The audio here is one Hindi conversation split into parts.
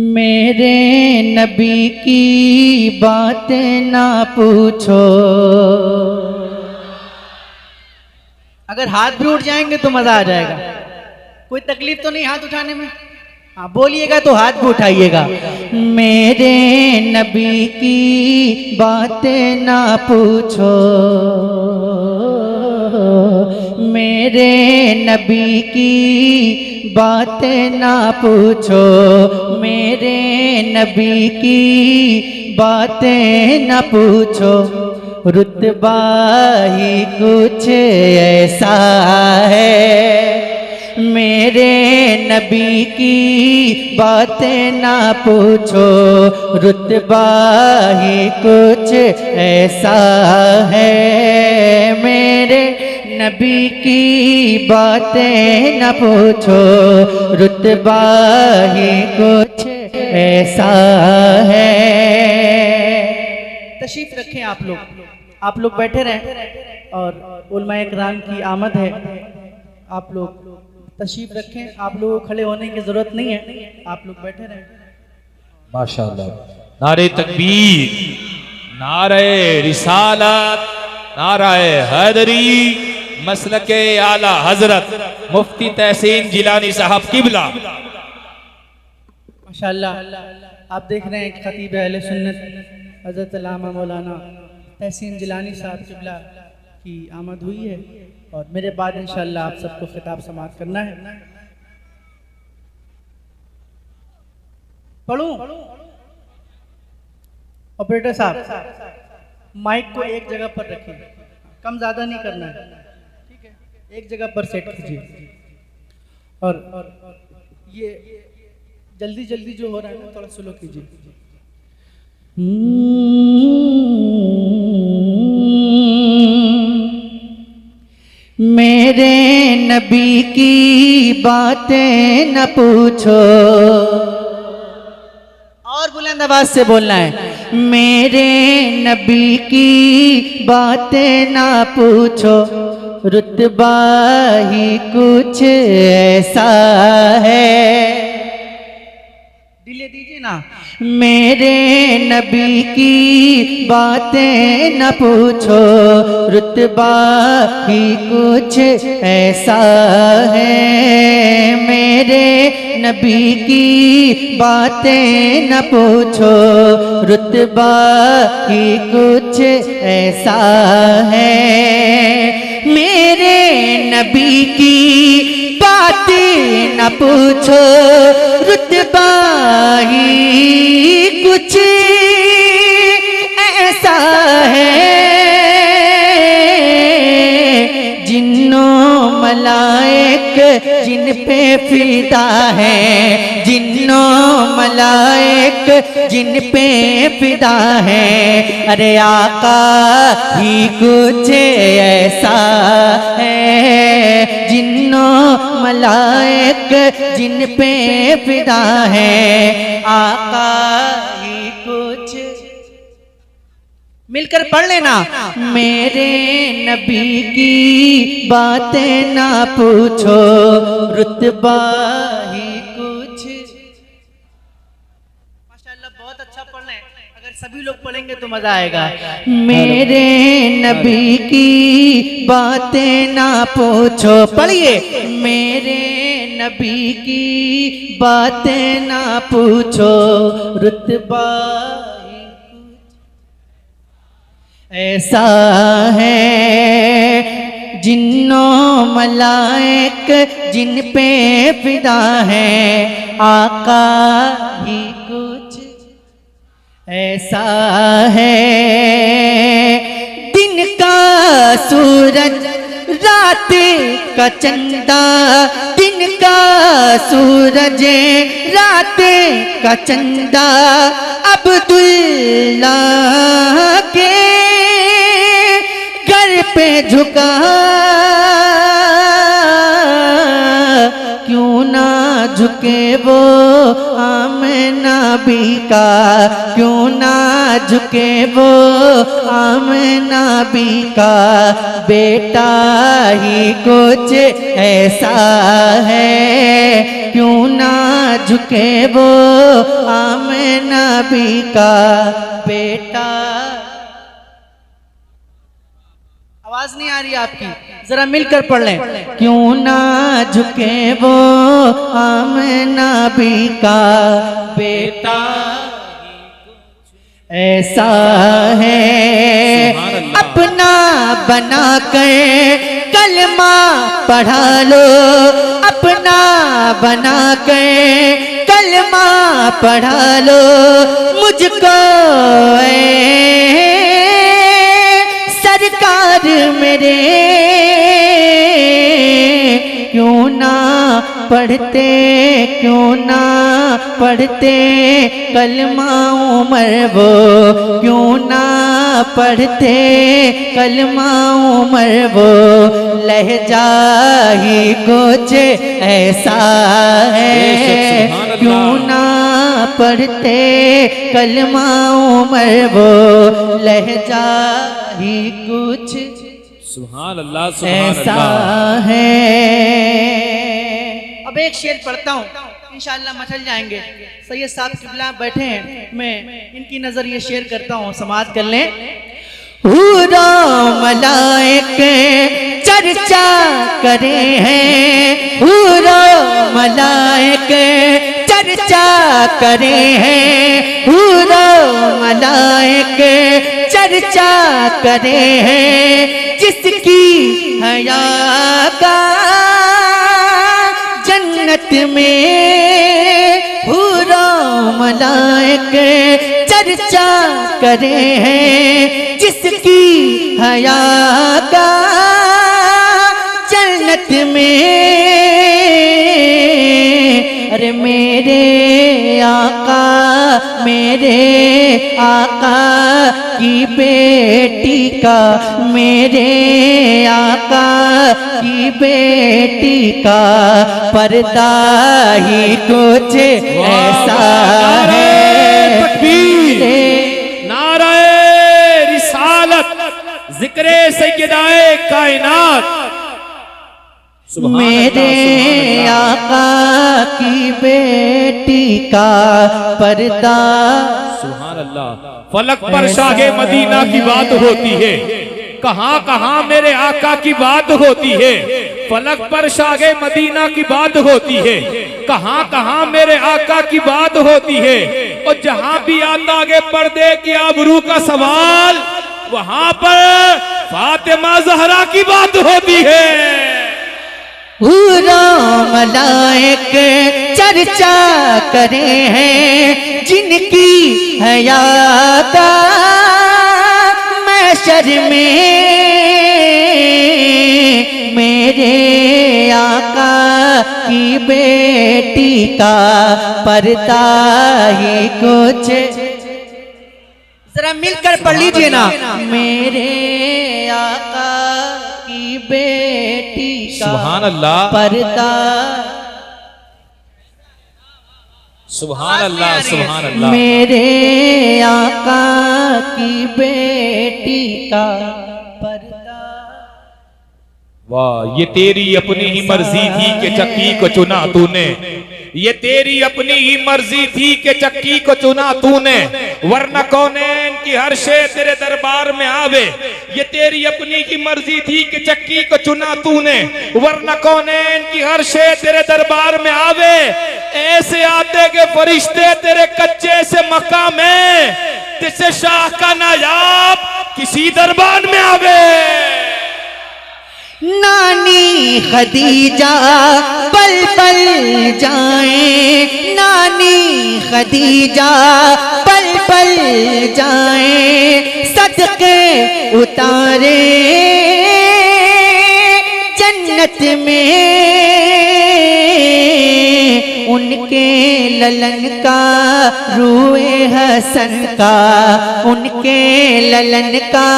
मेरे नबी की बातें ना पूछो। अगर हाथ भी उठ जाएंगे तो मजा आ जाएगा। कोई तकलीफ तो नहीं हाथ उठाने में? हाँ बोलिएगा तो हाथ भी उठाइएगा। मेरे नबी की बातें ना पूछो, मेरे नबी की बातें ना पूछो, मेरे नबी की बातें ना पूछो। रुतबा ही कुछ ऐसा है, मेरे नबी की बातें ना पूछो। रुतबा ही कुछ ऐसा है, मेरे नबी की बातें न पूछो। रुतबा ही कुछ ऐसा है। तशरीफ रखें आप लोग बैठे रहें और उलमाए किराम की आमद है। आप लोग तशरीफ रखें, आप लोगों को खड़े होने की जरूरत नहीं है, आप लोग बैठे रहें। माशाअल्लाह। नारे तकबीर, नारे रिसालत, नारे हैदरी, मसलके आला हजरत मुफ्ती तहसीन जिलानी साहब किबला। माशाअल्लाह, आप देख रहे हैं खतीब अहले सुन्नत हजरत अल्लामा मौलाना तहसीन जिलानी साहब किबला की आमद हुई है और मेरे बाद इंशाअल्लाह आप सबको खिताब समाअत करना है। पढ़ूं? ऑपरेटर साहब माइक को एक जगह पर रखें, कम ज्यादा नहीं करना है, ठीक है? एक जगह पर सेट कीजिए और ये जल्दी जल्दी जो हो रहा है ना थोड़ा स्लो कीजिए। मेरे नबी की बातें न पूछो, और बुलंद आवाज से बोलना है। मेरे नबी की बातें ना पूछो, रुतबा ही कुछ ऐसा है। डिले दीजिए ना। मेरे नबी की बातें न पूछो, रुतबा ही कुछ ऐसा है। मेरे नबी की बातें न पूछो, रुतबा ही कुछ ऐसा है। मेरे नबी की बातें न पूछो, रुतबा ही कुछ ऐसा है। जिन्नों मलाइक जिन पे फिदा है, जिन्नों मलाइक जिन पे फिदा है। अरे आका ही कुछ ऐसा है, जिन्नों मलाइक जिन पे फिदा है। आका ही कुछ, मिलकर पढ़ लेना। मेरे नबी की बातें ना पूछो, रुतबा ही कुछ। माशाअल्लाह, बहुत अच्छा पढ़ रहे हैं। अगर सभी लोग पढ़ेंगे तो मजा आएगा। मेरे नबी की बातें ना पूछो, पढ़िए। मेरे नबी की बातें ना पूछो, रुतबा ऐसा है। जिन्नों मलाइक जिन पे फिदा है, आका ही कुछ ऐसा है। दिन का सूरज रात का चंदा, दिन का सूरज रात का चंदा, अब्दुल्ला के घर पे झुका, क्यों ना झुके वो आमना भी का, क्यों ना झुके वो आमना भी का, बेटा ही कुछ ऐसा है, क्यों ना झुके वो आमना भी का बेटा। आवाज नहीं आ रही आपकी, जरा मिलकर पढ़ लें। क्यों ना झुके वो आमना भी का बेटा ऐसा है, अपना बना कर कलमा पढ़ा लो, अपना बना कर कलमा पढ़ा लो, मुझको सरकार मेरे क्यों ना पढ़ते, क्यों ना पढ़ते कलमा उमर वो, क्यों ना पढ़ते कलमा उमर वो, लहजा ही कुछ ऐसा है, क्यों ना पढ़ते कलमा उमर वो, लहजा ही कुछ सुभान अल्लाह, सुभान ऐसा अल्लाह है। अब एक शेर पढ़ता हूँ, इंशाअल्लाह मचल जाएंगे। सैयद साहब किबला बैठे हैं, मैं इनकी नजर ये शेर करता हूँ, समाज कर लें। हुरा मलाइक चर्चा करे हैं, हुरा मलाइक चर्चा करे हैं, हुरा मलाइक चर्चा करे हैं, जिसकी हया का जन्नत में हुरा मलाइक चर्चा करे हैं, जिसकी हया का जन्नत में। अरे मेरे आका की बेटी का, मेरे आका की बेटी का पर्दा ही कुछ ऐसा है। नाराए रिसालत, जिक्रे सैयदाए कायनात, मेरे आका की बेटी का पर्दा। सुभान अल्लाह। फलक पर शाहे मदीना की बात होती है, कहां कहां मेरे आका की बात होती है। फलक पर शाहे मदीना की बात होती है, कहां कहां मेरे आका की बात होती है। और जहां भी आता आगे पर्दे की आबरू का सवाल, वहां पर फातिमा ज़हरा की बात होती है। हुरा मलाइक चर्चा करे हैं, जिनकी हया का महशर में मेरे आका की बेटी का पर्दा ही कुछ। जरा मिलकर पढ़ लीजिए ना। मेरे आका की बेटी का सुभान अल्लाह, पर्दा। सुभान अल्लाह, सुभान अल्लाह। मेरे आका की बेटी का पर्दा। वाह, ये तेरी अपनी ही मर्जी थी कि चक्की को चुना तूने, ये तेरी अपनी ही मर्जी थी कि चक्की को चुना तूने, वरना कौनैन की हर शे तेरे दरबार में आवे। ये तेरी अपनी ही मर्जी थी कि चक्की को चुना तूने, वरना कौनैन की हर शे तेरे दरबार में आवे। ऐसे आते के फरिश्ते तेरे कच्चे से मक्का में, जिससे शाह का नायाब किसी दरबार में आवे। नानी खदीजा पल पल जाए, नानी खदीजा पल पल जाए, सदके उतारे जन्नत में उनके ललन का रूए हसन का, उनके ललन का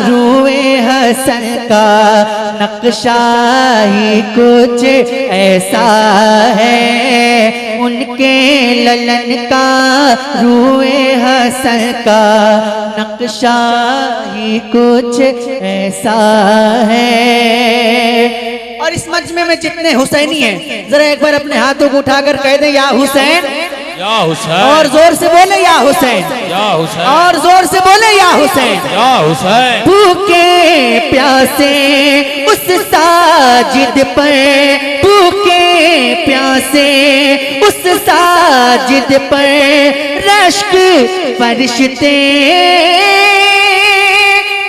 रूए हसन का नक्शा ही कुछ ऐसा है। उनके ललन का रूए हसन का नक्शा ही कुछ ऐसा है। और इस मजमे में जितने हुसैनी हैं जरा एक बार अपने हाथों को उठाकर कह दें या हुसैन, या हुसैन, और जोर से बोले या हुसैन, या हुसैन, और जोर से बोले या हुसैन, या हुसैन। भूखे प्यासे उस साजिद पर, भूखे प्यासे उस साजिद पर रश्क फरिश्ते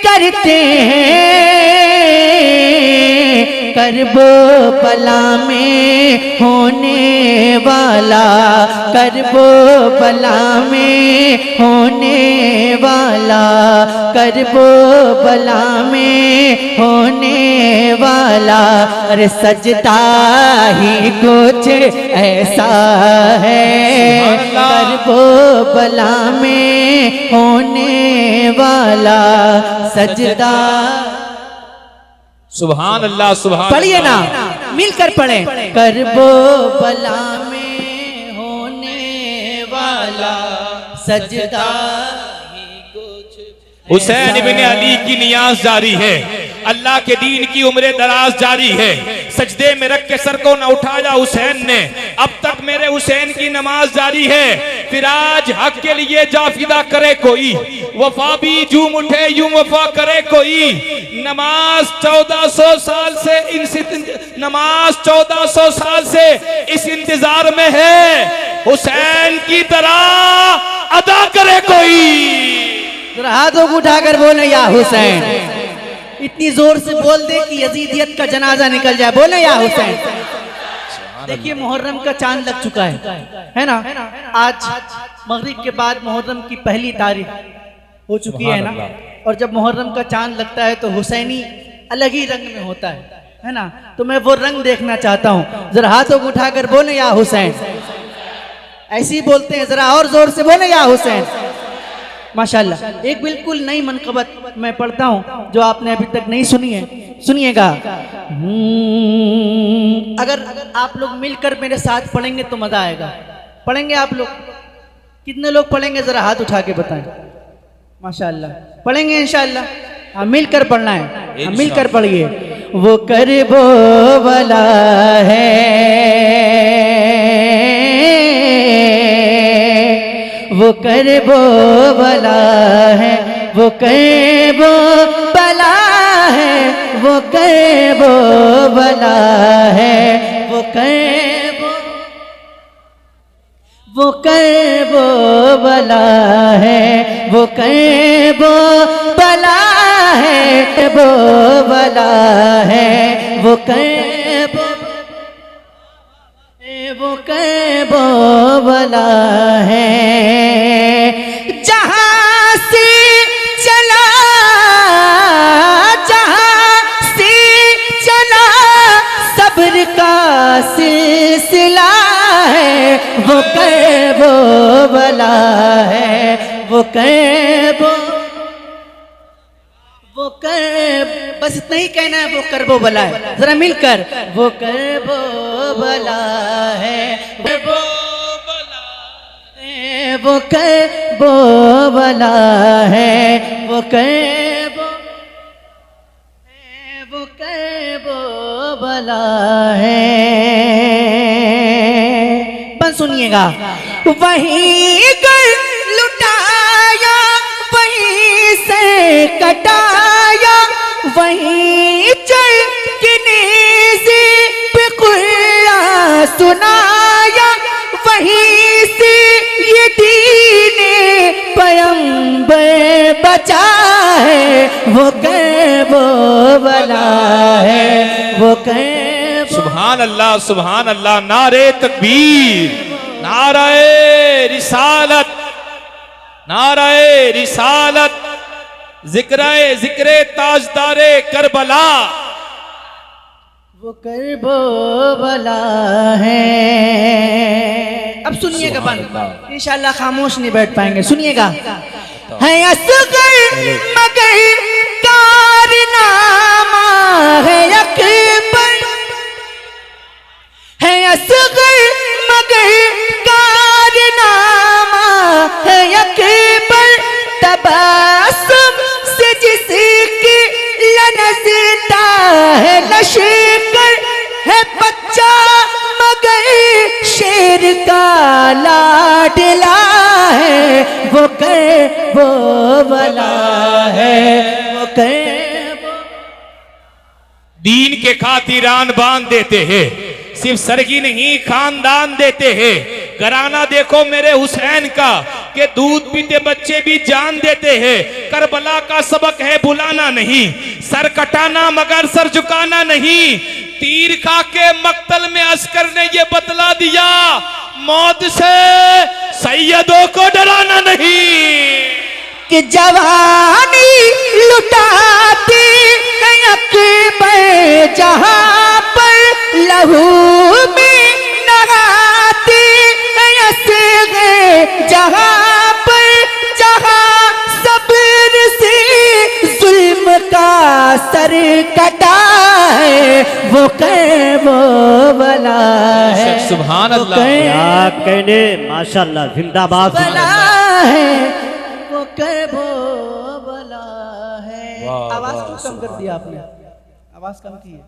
करते हैं। करबो बला में होने वाला, करबो बला में होने वाला, करबो बला में होने वाला, अरे सजदा ही कुछ ऐसा है। करबो बला में होने वाला सजदा। सुभान अल्लाह, सुभान पढ़िए ना, अल्लाह। मिलकर पढ़ें। करबो बला में होने वाला सजदा ही कुछ। हुसैन इब्ने अली की नियाज जारी है, अल्लाह के दीन की उम्र दराज जारी है। सजदे में रख के सर को न उठाया हुसैन ने, अब तक मेरे हुसैन की नमाज जारी है। फिर आज हक के लिए जाफिदा करे कोई, वफा भी झूम उठे यूं वफा करे कोई। नमाज 1400 साल से नमाज 1400 साल से इस इंतजार में है, हुसैन की तरह अदा करे कोई। जरा हाथों को उठाकर बोले या हुसैन, इतनी जोर से बोल दे कि यजीदियत का जनाजा निकल जाए। बोले या हुसैन। देखिए मुहर्रम का चांद लग चुका है ना। आज मगरिब के बाद मुहर्रम की पहली तारीख हो चुकी है ना। और जब मुहर्रम का चांद लगता है तो हुसैनी अलग ही रंग में होता है ना। तो मैं वो रंग देखना चाहता हूँ। जरा हाथों को उठाकर बोले या हुसैन। ऐसे ही बोलते हैं, जरा और जोर से बोले या हुसैन। माशाल्लाह। एक बिल्कुल नई मनकबत मैं पढ़ता हूँ जो आपने अभी तक नहीं सुनी है, सुनिएगा। अगर आप लोग मिलकर मेरे साथ पढ़ेंगे तो मजा आएगा। पढ़ेंगे आप लोग? कितने लोग पढ़ेंगे जरा हाथ उठा के बताएं। माशाल्लाह, पढ़ेंगे इंशाल्लाह। हाँ, मिलकर पढ़ना है। हाँ, मिलकर पढ़िए। वो करबो वाला है, वो करबो वाला है, वो करबो बला है, वो करबो बला है, वो करबो, वो करबो बला है, वो करबो बला है, वो बला है, वो करबो, वो करबो बला है। जहाँ से चला, जहाँ से चला सब्र का सिलसिला है, वो करबो बला है, वो करबो, वो कर, बस इतना ही कहना है। वो करबो बला है, जरा मिलकर। वो करबो बला है, वो बला है, वो करबो बला है, वो करबो, वो करबो बला है। बस सुनिएगा। वहीं कर लुटाया, वहीं से कटाया, वहीं चल के नेज़े पे कुर्आन सुनाया, वहीं से ये दीने पैगंबर बचा है, वो करबो बला है, वो करबो। सुभान अल्लाह, सुभान अल्लाह। नारे तकबीर, नारे रिसालत, नारे रिसालत, जिक्रे ताजदारे करबला। वो करबो वाला है। अब सुनिएगा बंद, इंशाल्लाह खामोश नहीं बैठ पाएंगे, सुनिएगा। है असगर मगर कारनामा है अकबर, है असगर मगर कारनामा है अकबर, तबस्सुम से जिसकी लनज़ता है लश्कर, है बच्चा मगर शेर का लाडला है, वो कर वो वाला है, वो कर वो। दीन के खातिरान बांध देते हैं, सिर्फ सरगी नहीं खानदान देते हैं। घराना देखो मेरे हुसैन का कि दूध पीते बच्चे भी जान देते हैं। करबला का सबक है भुलाना नहीं, सर कटाना मगर सर झुकाना नहीं। तीर खा के मक्तल में अस्कर ने ये बतला दिया, मौत से सैयदों को डराना नहीं। कि जवानी लुटाती है अकबर जहां पर लहू में नहाती है असग़र जहां पर, जहां सब्र से जुल्म का सर कटा है, वो कर वो वाला है। सुभान अल्लाह, क्या कहने, माशाल्लाह, जिंदाबाद वाला है, वो कर वो वाला है। वाह, आवाज वाह, क्यों कम कर दिया आपने? आवाज कम की है,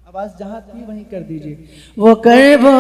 आवाज जहां थी वहीं कर दीजिए। वो कर वो